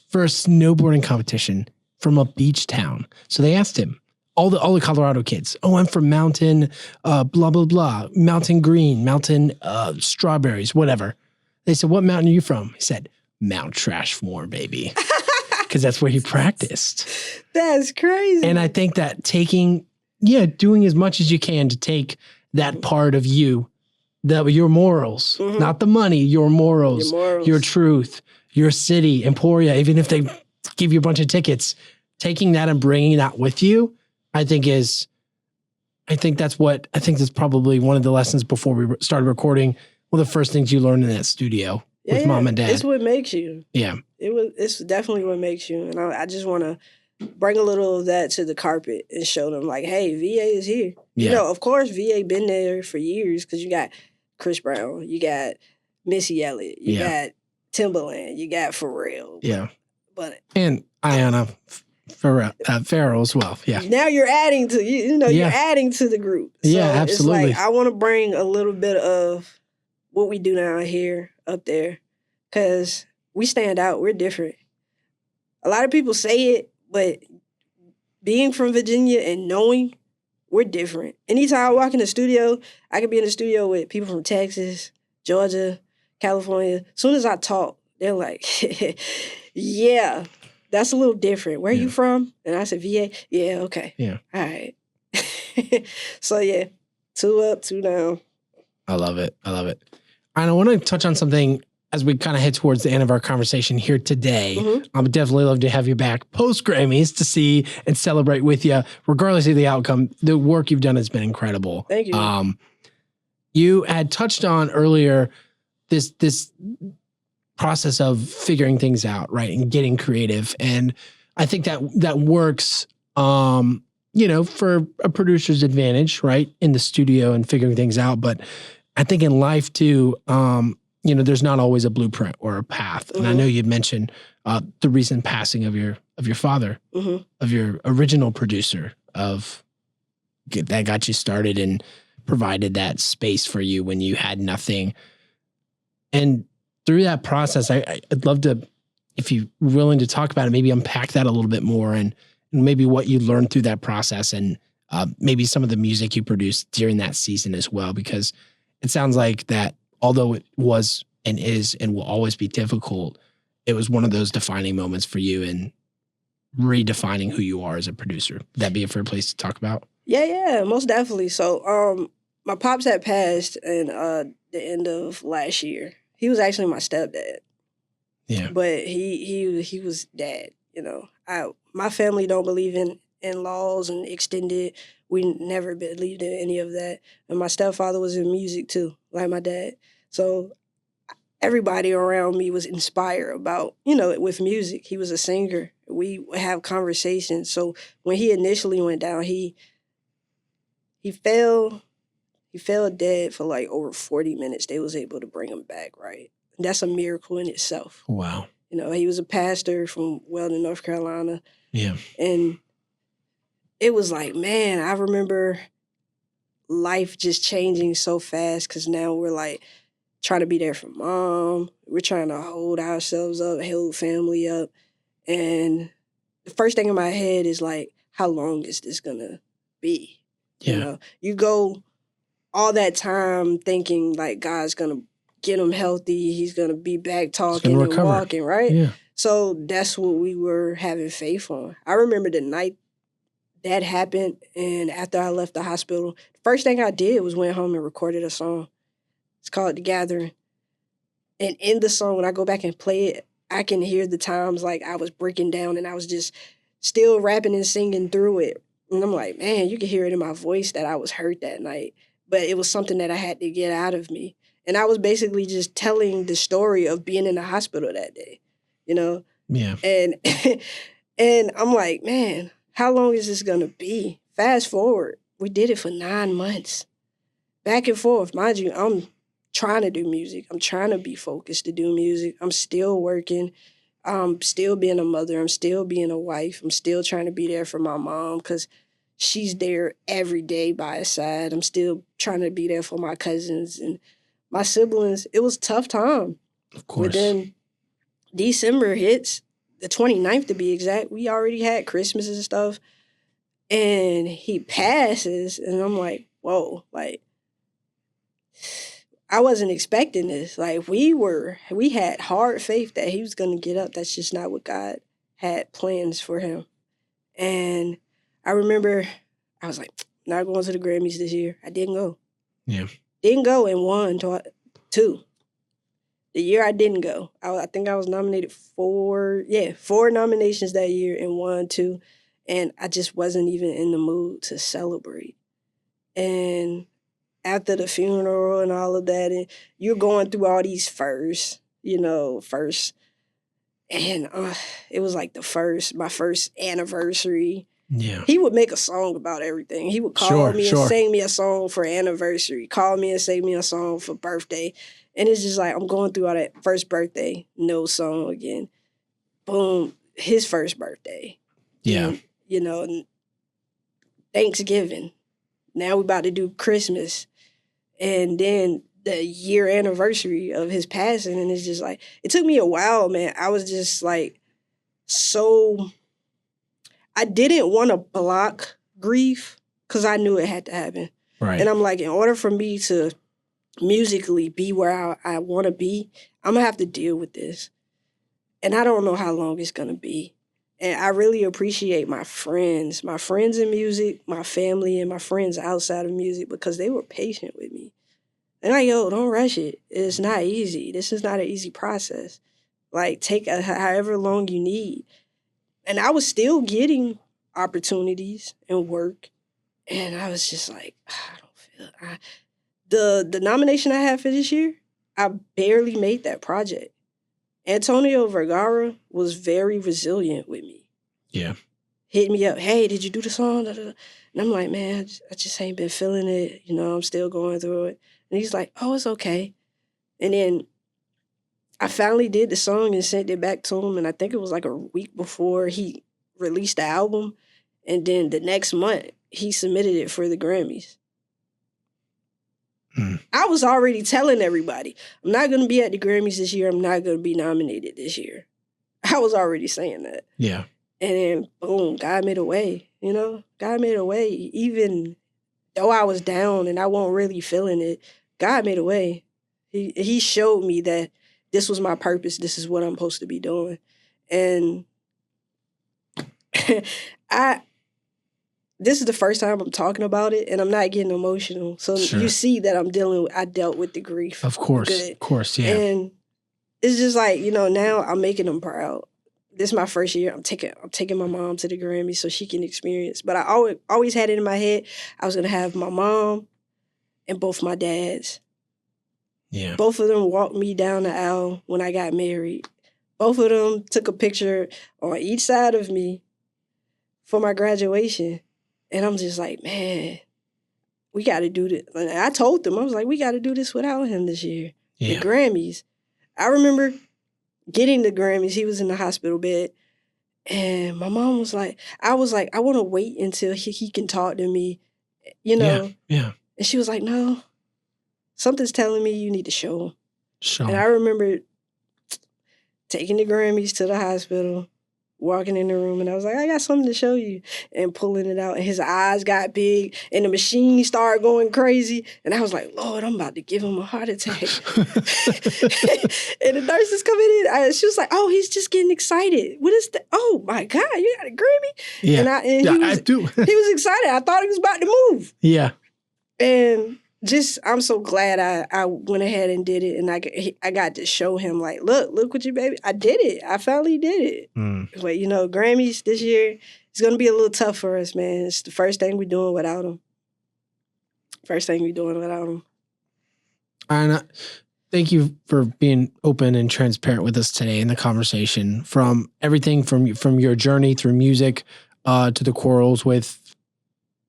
for a snowboarding competition from a beach town. So they asked him, all the Colorado kids, oh, I'm from Mountain, blah, blah, blah, Mountain Green, Mountain Strawberries, whatever. They said, what mountain are you from? He said, Mount Trashmore, baby. Because that's where he practiced. That's crazy. And I think that doing as much as you can to take that part of you, your morals, not the money, your morals, your truth, your city, Emporia, even if they give you a bunch of tickets, taking that and bringing that with you, I think that's probably one of the lessons before we started recording. One of the first things you learned in that studio with mom and dad. It's what makes you. Yeah. It's definitely what makes you. And I just want to bring a little of that to the carpet and show them like, hey, VA is here. Yeah. You know, of course, VA been there for years because you got Chris Brown, you got Missy Elliott, you got Timbaland, you got Pharrell. Yeah. And Iyana Ferrell as well. Yeah. Now you're adding to, you're adding to the group. So yeah, absolutely. It's like, I want to bring a little bit of what we do down here up there because we stand out. We're different. A lot of people say it, but being from Virginia and knowing we're different. Anytime I walk in the studio, I could be in the studio with people from Texas, Georgia, California. As soon as I talk, they're like, yeah, that's a little different. Where are you from? And I said, VA. Yeah, okay. Yeah. All right. So, yeah, 2 up, 2 down. I love it. And I want to touch on something as we kind of head towards the end of our conversation here today. I would definitely love to have you back post Grammys to see and celebrate with you, regardless of the outcome. The work you've done has been incredible. Thank you. You had touched on earlier this process of figuring things out, right, and getting creative. And I think that works, for a producer's advantage, right, in the studio and figuring things out. But I think in life too, there's not always a blueprint or a path. And I know you'd mentioned the recent passing of your father, of your original producer that got you started and provided that space for you when you had nothing. And through that process, I'd love to, if you're willing to talk about it, maybe unpack that a little bit more and maybe what you learned through that process and maybe some of the music you produced during that season as well, because it sounds like that although it was and is and will always be difficult, it was one of those defining moments for you in redefining who you are as a producer. Would that be a fair place to talk about? Yeah, most definitely. So my pops had passed in the end of last year. He was actually my stepdad. Yeah. But he was dad, my family don't believe in laws and extended. We never believed in any of that. And my stepfather was in music too, like my dad. So everybody around me was inspired about, with music. He was a singer. We would have conversations. So when he initially went down, he fell dead for like over 40 minutes. They was able to bring him back, right? And that's a miracle in itself. Wow. He was a pastor from Weldon, North Carolina. Yeah. And it was like, man, I remember life just changing so fast because now we're like trying to be there for mom. We're trying to hold ourselves up, hold family up. And the first thing in my head is like, how long is this gonna be? Yeah. You know, you go all that time thinking like God's gonna get him healthy, he's gonna be back talking and recover. walking, right? Yeah. So that's what we were having faith on. I remember the night that happened, and after I left the hospital, the first thing I did was went home and recorded a song. It's called The Gathering. And in the song, when I go back and play it, I can hear the times like I was breaking down and I was just still rapping and singing through it. And I'm like, man, you can hear it in my voice that I was hurt that night. But it was something that I had to get out of me. And I was basically just telling the story of being in the hospital that day, you know? Yeah. And and I'm like, man, how long is this gonna be? Fast forward, we did it for 9 months. Back and forth. Mind you, I'm trying to do music. I'm trying to be focused to do music. I'm still working. I'm still being a mother. I'm still being a wife. I'm still trying to be there for my mom because she's there every day by her side. I'm still trying to be there for my cousins and my siblings. It was a tough time. Of course. But then December hits, the 29th to be exact. We already had Christmas and stuff. And he passes, and I'm like, whoa, like, I wasn't expecting this. Like, we had hard faith that he was going to get up. That's just not what God had plans for him. And I remember I was like, not going to the Grammys this year. I didn't go. Yeah. Didn't go and won two. The year I didn't go, I think I was nominated for 4 nominations that year and won 2. And I just wasn't even in the mood to celebrate. And after the funeral and all of that, and you're going through all these firsts. And it was like my first anniversary. Yeah. He would make a song about everything. He would call me and sing me a song for anniversary, call me and sing me a song for birthday. And it's just like, I'm going through all that first birthday, no song again. Boom, his first birthday. Yeah. And Thanksgiving. Now we're about to do Christmas. And then the year anniversary of his passing. And it's just like, it took me a while, man. I was just like, I didn't want to block grief because I knew it had to happen. Right. And I'm like, in order for me to musically be where I want to be, I'm going to have to deal with this. And I don't know how long it's going to be. And I really appreciate my friends in music, my family, and my friends outside of music because they were patient with me. And like, yo, don't rush it. It's not easy. This is not an easy process. Like, take however long you need. And I was still getting opportunities and work. And I was just like, I don't feel the nomination I had for this year, I barely made that project. Antonio Vergara was very resilient with me. Yeah. Hit me up, hey, did you do the song? And I'm like, man, I just ain't been feeling it. I'm still going through it. And he's like, oh, it's okay. And then I finally did the song and sent it back to him. And I think it was like a week before he released the album. And then the next month, he submitted it for the Grammys. I was already telling everybody, I'm not going to be at the Grammys this year. I'm not going to be nominated this year. I was already saying that. Yeah. And then, boom, God made a way, God made a way. Even though I was down and I wasn't really feeling it, God made a way. He showed me that this was my purpose. This is what I'm supposed to be doing. And this is the first time I'm talking about it, and I'm not getting emotional. So You see that I dealt with the grief. Of course. Good. Of course, yeah. And it's just like, now I'm making them proud. This is my first year. I'm taking my mom to the Grammy so she can experience. But I always had it in my head, I was going to have my mom and both my dads. Yeah. Both of them walked me down the aisle when I got married. Both of them took a picture on each side of me for my graduation. And I'm just like, man, we got to do this. And I told them, I was like, we got to do this without him this year. Yeah. The Grammys. I remember getting the Grammys. He was in the hospital bed. And my mom was like, I want to wait until he can talk to me, Yeah. And she was like, no, something's telling me you need to show him. Show And I remember taking the Grammys to the hospital walking in the room, and I was like, I got something to show you, and pulling it out, and his eyes got big, and the machine started going crazy, and I was like, Lord, I'm about to give him a heart attack. And the nurses coming in, she was like, oh, he's just getting excited. What is that? Oh my God, you got a Grammy? Yeah, I do. He was excited. I thought he was about to move. Yeah. And I'm so glad I went ahead and did it, and I got to show him, like, look what you, baby. I did it. I finally did it. But, Grammys this year, it's going to be a little tough for us, man. It's the first thing we're doing without him. And thank you for being open and transparent with us today in the conversation, from everything from your journey through music to the quarrels with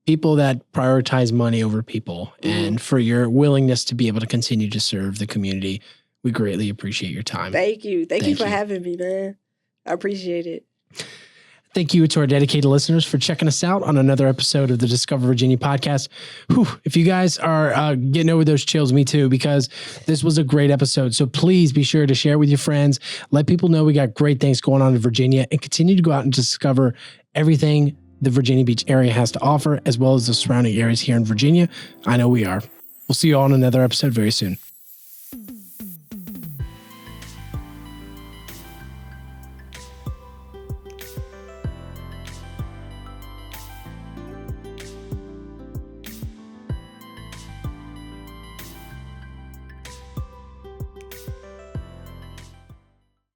people that prioritize money over people, and for your willingness to be able to continue to serve the community. We greatly appreciate your time. Thank you. Thank you for having me, man. I appreciate it. Thank you to our dedicated listeners for checking us out on another episode of the Discover Virginia podcast. Whew, if you guys are getting over those chills, me too, because this was a great episode. So please be sure to share it with your friends. Let people know we got great things going on in Virginia, and continue to go out and discover everything the Virginia Beach area has to offer, as well as the surrounding areas here in Virginia. I know we are. We'll see you all in another episode very soon.